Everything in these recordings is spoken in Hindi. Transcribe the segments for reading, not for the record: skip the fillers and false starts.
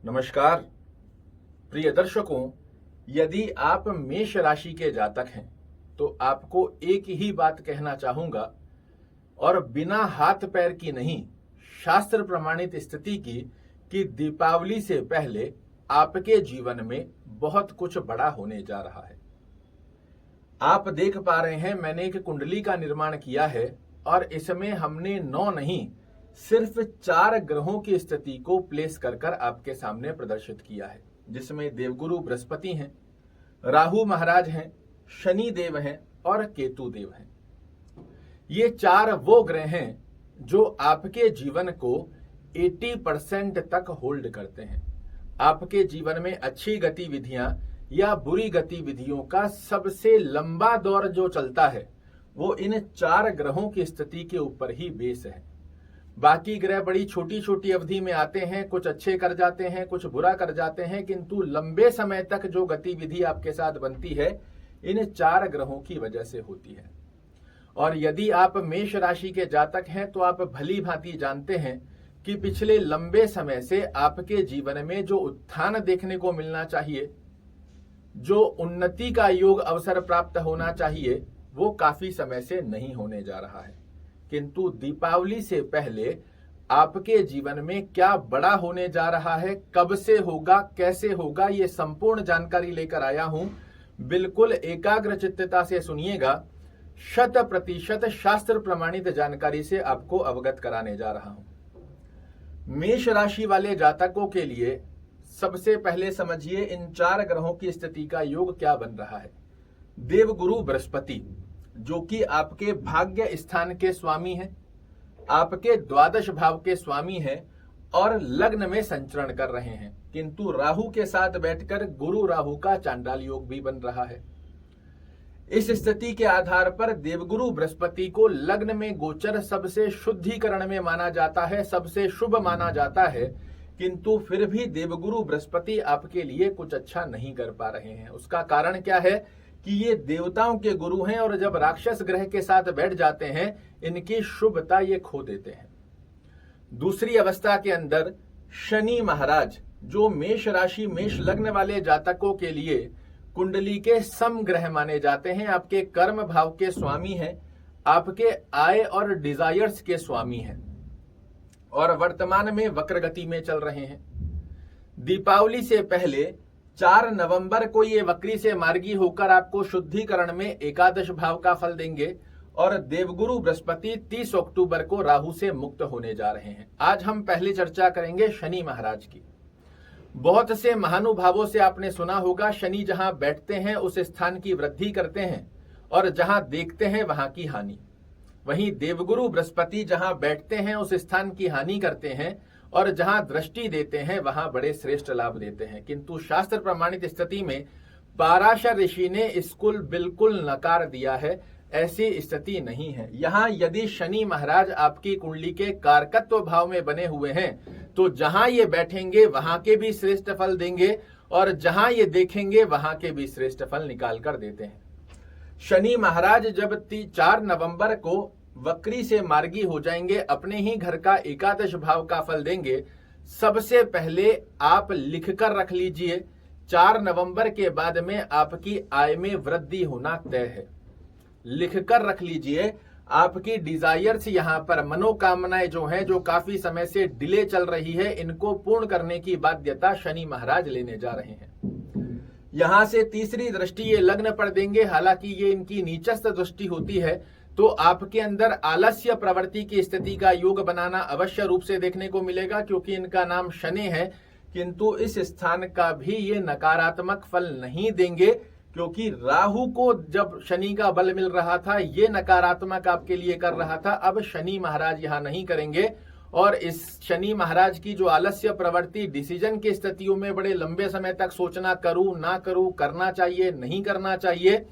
नमस्कार प्रिय दर्शकों, यदि आप मेष राशि के जातक हैं तो आपको एक ही बात कहना चाहूंगा और बिना हाथ पैर की नहीं, शास्त्र प्रमाणित स्थिति की कि दीपावली से पहले आपके जीवन में बहुत कुछ बड़ा होने जा रहा है। आप देख पा रहे हैं, मैंने एक कुंडली का निर्माण किया है और इसमें हमने 9 नहीं सिर्फ 4 ग्रहों की स्थिति को प्लेस कर आपके सामने प्रदर्शित किया है, जिसमें देवगुरु बृहस्पति हैं, राहु महाराज हैं, शनि देव हैं और केतु देव हैं। ये 4 वो ग्रह हैं जो आपके जीवन को 80% तक होल्ड करते हैं। आपके जीवन में अच्छी गतिविधियां या बुरी गतिविधियों का सबसे लंबा दौर जो चलता है वो इन 4 ग्रहों की स्थिति के ऊपर ही बेस है। बाकी ग्रह बड़ी छोटी छोटी अवधि में आते हैं, कुछ अच्छे कर जाते हैं, कुछ बुरा कर जाते हैं, किंतु लंबे समय तक जो गतिविधि आपके साथ बनती है इन 4 ग्रहों की वजह से होती है। और यदि आप मेष राशि के जातक हैं तो आप भली भांति जानते हैं कि पिछले लंबे समय से आपके जीवन में जो उत्थान देखने को मिलना चाहिए, जो उन्नति का योग अवसर प्राप्त होना चाहिए, वो काफी समय से नहीं होने जा रहा है। किंतु दीपावली से पहले आपके जीवन में क्या बड़ा होने जा रहा है, कब से होगा, कैसे होगा, ये संपूर्ण जानकारी लेकर आया हूं। बिल्कुल एकाग्र चित्तता से सुनिएगा। 100% शास्त्र प्रमाणित जानकारी से आपको अवगत कराने जा रहा हूं। मेष राशि वाले जातकों के लिए सबसे पहले समझिए इन 4 ग्रहों की स्थिति का योग क्या बन रहा है। देवगुरु बृहस्पति जो कि आपके भाग्य स्थान के स्वामी हैं, आपके द्वादश भाव के स्वामी हैं और लग्न में संचरण कर रहे हैं, किंतु राहु के साथ बैठकर गुरु राहु का चांडाल योग भी बन रहा है। इस स्थिति के आधार पर देवगुरु बृहस्पति को लग्न में गोचर सबसे शुद्धिकरण में माना जाता है, सबसे शुभ माना जाता है, किंतु फिर भी देवगुरु बृहस्पति आपके लिए कुछ अच्छा नहीं कर पा रहे हैं। उसका कारण क्या है कि ये देवताओं के गुरु हैं और जब राक्षस ग्रह के साथ बैठ जाते हैं इनकी शुभता ये खो देते हैं। दूसरी अवस्था के अंदर शनि महाराज जो मेष राशि मेष लग्न वाले जातकों के लिए कुंडली के सम ग्रह माने जाते हैं, आपके कर्म भाव के स्वामी हैं, आपके आय और डिजायर्स के स्वामी हैं और वर्तमान में वक्र गति में चल रहे हैं। दीपावली से पहले 4 नवंबर को ये वक्री से मार्गी होकर आपको शुद्धिकरण में एकादश भाव का फल देंगे और देवगुरु बृहस्पति 30 अक्टूबर को राहु से मुक्त होने जा रहे हैं। आज हम पहले चर्चा करेंगे शनि महाराज की। बहुत से महानुभावों से आपने सुना होगा, शनि जहां बैठते हैं उस स्थान की वृद्धि करते हैं और जहां देखते हैं वहां की हानि। वहीं देवगुरु बृहस्पति जहां बैठते हैं उस स्थान की हानि करते हैं और जहां दृष्टि देते हैं वहां बड़े श्रेष्ठ लाभ देते हैं। किंतु शास्त्र प्रमाणित स्थिति में पाराशर ऋषि ने इसको बिल्कुल नकार दिया है, ऐसी स्थिति नहीं है। यहां यदि शनि महाराज आपकी कुंडली के कारकत्व भाव में बने हुए हैं तो जहां ये बैठेंगे वहां के भी श्रेष्ठ फल देंगे और जहां ये देखेंगे वहां के भी श्रेष्ठ फल निकाल कर देते हैं। शनि महाराज जब 4 नवंबर को वक्री से मार्गी हो जाएंगे, अपने ही घर का एकादश भाव का फल देंगे। सबसे पहले आप लिखकर रख लीजिए, 4 नवंबर के बाद में आपकी आय में वृद्धि होना तय है। लिखकर रख लीजिए, आपकी डिजायर्स यहां पर मनोकामनाएं जो हैं, जो काफी समय से डिले चल रही है, इनको पूर्ण करने की बाध्यता शनि महाराज लेने जा रहे हैं। यहां से तीसरी दृष्टि ये लग्न पर देंगे, हालांकि ये इनकी नीचस्थ दृष्टि होती है तो आपके अंदर आलस्य प्रवृत्ति की स्थिति का योग बनाना अवश्य रूप से देखने को मिलेगा, क्योंकि इनका नाम शनि है। किंतु इस स्थान का भी ये नकारात्मक फल नहीं देंगे, क्योंकि राहु को जब शनि का बल मिल रहा था ये नकारात्मक आपके लिए कर रहा था, अब शनि महाराज यहां नहीं करेंगे। और इस शनि महाराज की जो आलस्य प्रवृत्ति, डिसीजन की स्थितियों में बड़े लंबे समय तक सोचना, करूं ना करूं, करना चाहिए नहीं करना चाहिए,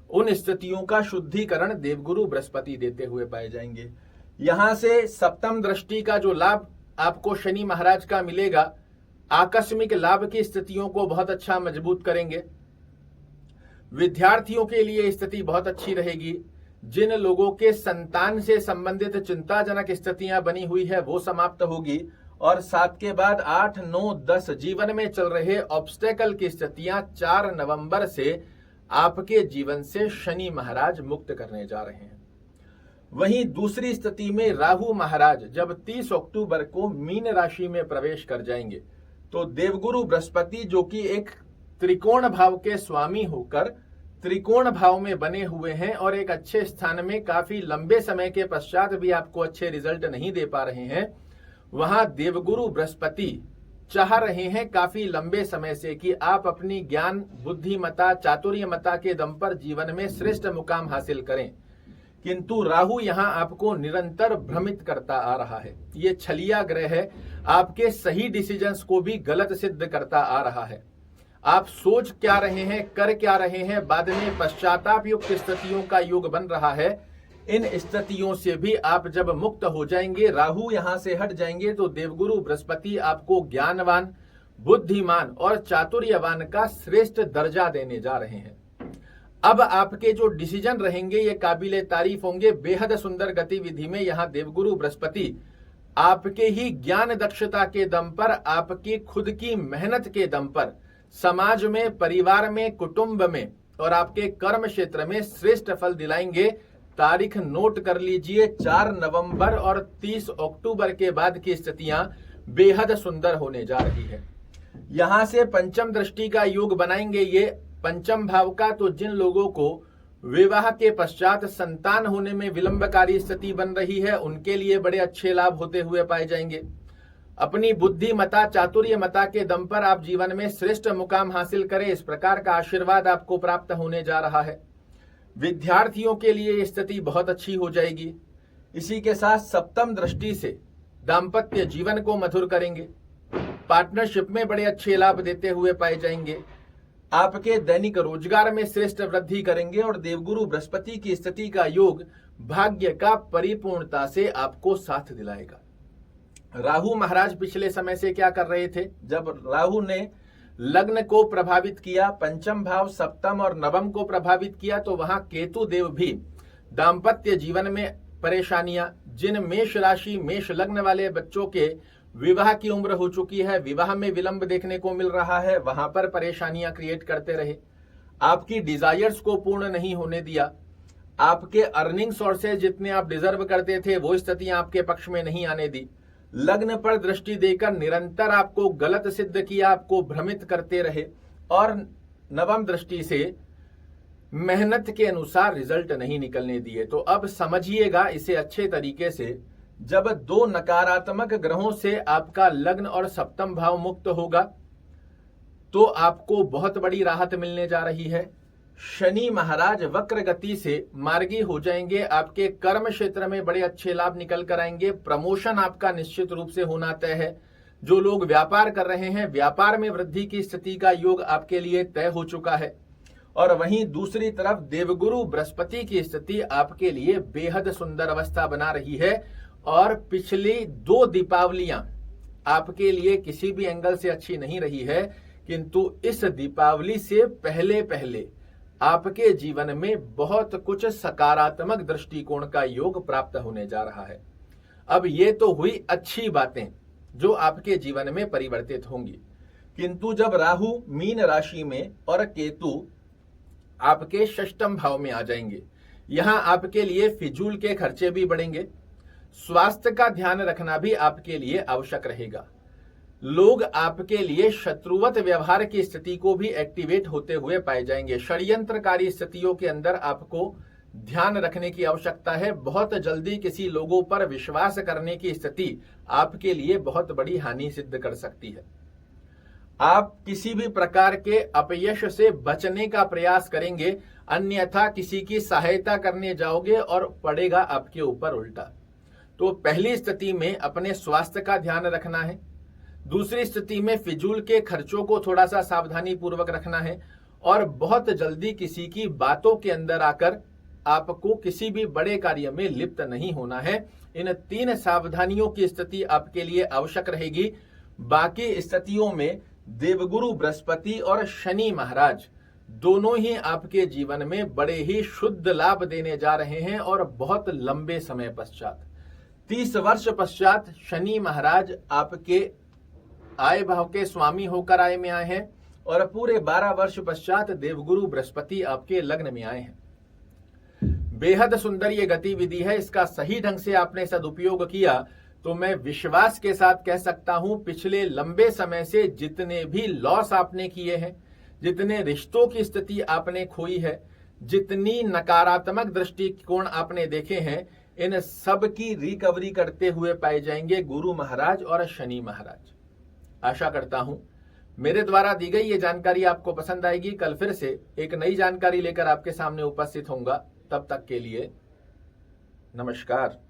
उन स्थितियों का शुद्धिकरण देवगुरु बृहस्पति देते हुए पाए जाएंगे। यहां से सप्तम दृष्टि का जो लाभ आपको शनि महाराज का मिलेगा, आकस्मिक लाभ की स्थितियों को बहुत अच्छा मजबूत करेंगे। विद्यार्थियों के लिए स्थिति बहुत अच्छी रहेगी। जिन लोगों के संतान से संबंधित चिंताजनक स्थितियां बनी हुई है वो समाप्त होगी और 7 के बाद 8, 9, 10 जीवन में चल रहे ऑब्स्टेकल की स्थितियां 4 नवंबर से आपके जीवन से शनि महाराज मुक्त करने जा रहे हैं। वहीं दूसरी स्थिति में राहु महाराज जब 30 अक्टूबर को मीन राशि में प्रवेश कर जाएंगे तो देवगुरु बृहस्पति जो कि एक त्रिकोण भाव के स्वामी होकर त्रिकोण भाव में बने हुए हैं और एक अच्छे स्थान में काफी लंबे समय के पश्चात भी आपको अच्छे रिजल्ट नहीं दे पा रहे हैं, वहां देवगुरु बृहस्पति चाह रहे हैं काफी लंबे समय से कि आप अपनी ज्ञान, बुद्धिमता, चातुर्यमता के दम पर जीवन में श्रेष्ठ मुकाम हासिल करें, किंतु राहु यहां आपको निरंतर भ्रमित करता आ रहा है। ये छलिया ग्रह है, आपके सही डिसीजंस को भी गलत सिद्ध करता आ रहा है। आप सोच क्या रहे हैं, कर क्या रहे हैं, बाद में पश्चाताप युक्त स्थितियों का योग बन रहा है। इन स्थितियों से भी आप जब मुक्त हो जाएंगे, राहु यहां से हट जाएंगे, तो देवगुरु बृहस्पति आपको ज्ञानवान, बुद्धिमान और चातुर्यवान का श्रेष्ठ दर्जा देने जा रहे हैं। अब आपके जो डिसीजन रहेंगे ये काबिले तारीफ होंगे। बेहद सुंदर गतिविधि में यहाँ देवगुरु बृहस्पति आपके ही ज्ञान दक्षता के दम पर, आपकी खुद की मेहनत के दम पर समाज में, परिवार में, कुटुंब में और आपके कर्म क्षेत्र में श्रेष्ठ फल दिलाएंगे। तारीख नोट कर लीजिए, 4 नवंबर और 30 अक्टूबर के बाद की स्थितियां बेहद सुंदर होने जा रही है। यहां से पंचम दृष्टि का योग बनाएंगे ये पंचम भाव का, तो जिन लोगों को विवाह के पश्चात संतान होने में विलंबकारी स्थिति बन रही है उनके लिए बड़े अच्छे लाभ होते हुए पाए जाएंगे। अपनी बुद्धिमता, चातुर्यमता के दम पर आप जीवन में श्रेष्ठ मुकाम हासिल करें, इस प्रकार का आशीर्वाद आपको प्राप्त होने जा रहा है। विद्यार्थियों के लिए ये स्थिति बहुत अच्छी हो जाएगी। इसी के साथ सप्तम दृष्टि से दाम्पत्य जीवन को मधुर करेंगे, पार्टनरशिप में बड़े अच्छे लाभ देते हुए पाए जाएंगे, आपके दैनिक रोजगार में श्रेष्ठ वृद्धि करेंगे और देवगुरु बृहस्पति की स्थिति का योग भाग्य का परिपूर्णता से आपको साथ दिलाएगा। राहु महाराज पिछले समय से क्या कर रहे थे? जब राहु ने लग्न को प्रभावित किया, पंचम भाव, सप्तम और नवम को प्रभावित किया, तो वहां केतु देव भी दाम्पत्य जीवन में परेशानियां, जिन मेष राशि, मेष लग्न वाले बच्चों के विवाह की उम्र हो चुकी है, विवाह में विलंब देखने को मिल रहा है, वहां पर परेशानियां क्रिएट करते रहे, आपकी डिजायर्स को पूर्ण नहीं होने दिया, आपके अर्निंग सोर्सेज जितने आप डिजर्व करते थे वो स्थितियां आपके पक्ष में नहीं आने दी, लग्न पर दृष्टि देकर निरंतर आपको गलत सिद्ध किया, आपको भ्रमित करते रहे और नवम दृष्टि से मेहनत के अनुसार रिजल्ट नहीं निकलने दिए। तो अब समझिएगा इसे अच्छे तरीके से, जब 2 नकारात्मक ग्रहों से आपका लग्न और सप्तम भाव मुक्त होगा तो आपको बहुत बड़ी राहत मिलने जा रही है। शनि महाराज वक्र गति से मार्गी हो जाएंगे, आपके कर्म क्षेत्र में बड़े अच्छे लाभ निकल कर आएंगे, प्रमोशन आपका निश्चित रूप से होना तय है। जो लोग व्यापार कर रहे हैं, व्यापार में वृद्धि की स्थिति का योग आपके लिए तय हो चुका है। और वहीं दूसरी तरफ देवगुरु बृहस्पति की स्थिति आपके लिए बेहद सुंदर अवस्था बना रही है और पिछली 2 दीपावलियां आपके लिए किसी भी एंगल से अच्छी नहीं रही है, किंतु इस दीपावली से पहले पहले आपके जीवन में बहुत कुछ सकारात्मक दृष्टिकोण का योग प्राप्त होने जा रहा है। अब ये तो हुई अच्छी बातें जो आपके जीवन में परिवर्तित होंगी, किंतु जब राहु मीन राशि में और केतु आपके षष्ठम भाव में आ जाएंगे, यहां आपके लिए फिजूल के खर्चे भी बढ़ेंगे, स्वास्थ्य का ध्यान रखना भी आपके लिए आवश्यक रहेगा। लोग आपके लिए शत्रुवत व्यवहार की स्थिति को भी एक्टिवेट होते हुए पाए जाएंगे। षड्यंत्रकारी स्थितियों के अंदर आपको ध्यान रखने की आवश्यकता है। बहुत जल्दी किसी लोगों पर विश्वास करने की स्थिति आपके लिए बहुत बड़ी हानि सिद्ध कर सकती है। आप किसी भी प्रकार के अपयश से बचने का प्रयास करेंगे, अन्यथा किसी की सहायता करने जाओगे और पड़ेगा आपके ऊपर उल्टा। तो पहली स्थिति में अपने स्वास्थ्य का ध्यान रखना है, दूसरी स्थिति में फिजूल के खर्चों को थोड़ा सा सावधानी पूर्वक रखना है और बहुत जल्दी किसी की बातों के अंदर आकर आपको किसी भी बड़े कार्य में लिप्त नहीं होना है। इन 3 सावधानियों की स्थिति आपके लिए आवश्यक रहेगी। बाकी स्थितियों में देवगुरु बृहस्पति और शनि महाराज दोनों ही आपके जीवन में बड़े ही शुद्ध लाभ देने जा रहे हैं और बहुत लंबे समय पश्चात। 30 वर्ष पश्चात शनि महाराज आपके आय भाव के स्वामी होकर आय में आए हैं और पूरे 12 वर्ष पश्चात देवगुरु बृहस्पति आपके लग्न में आए हैं। बेहद सुंदर ये गतिविधि है। इसका सही ढंग से आपने सदुपयोग किया तो मैं विश्वास के साथ कह सकता हूं, पिछले लंबे समय से जितने भी लॉस आपने किए हैं, जितने रिश्तों की स्थिति आपने खोई है, जितनी नकारात्मक दृष्टिकोण आपने देखे हैं, इन सब की रिकवरी करते हुए पाए जाएंगे गुरु महाराज और शनि महाराज। आशा करता हूं मेरे द्वारा दी गई ये जानकारी आपको पसंद आएगी। कल फिर से एक नई जानकारी लेकर आपके सामने उपस्थित होऊंगा। तब तक के लिए नमस्कार।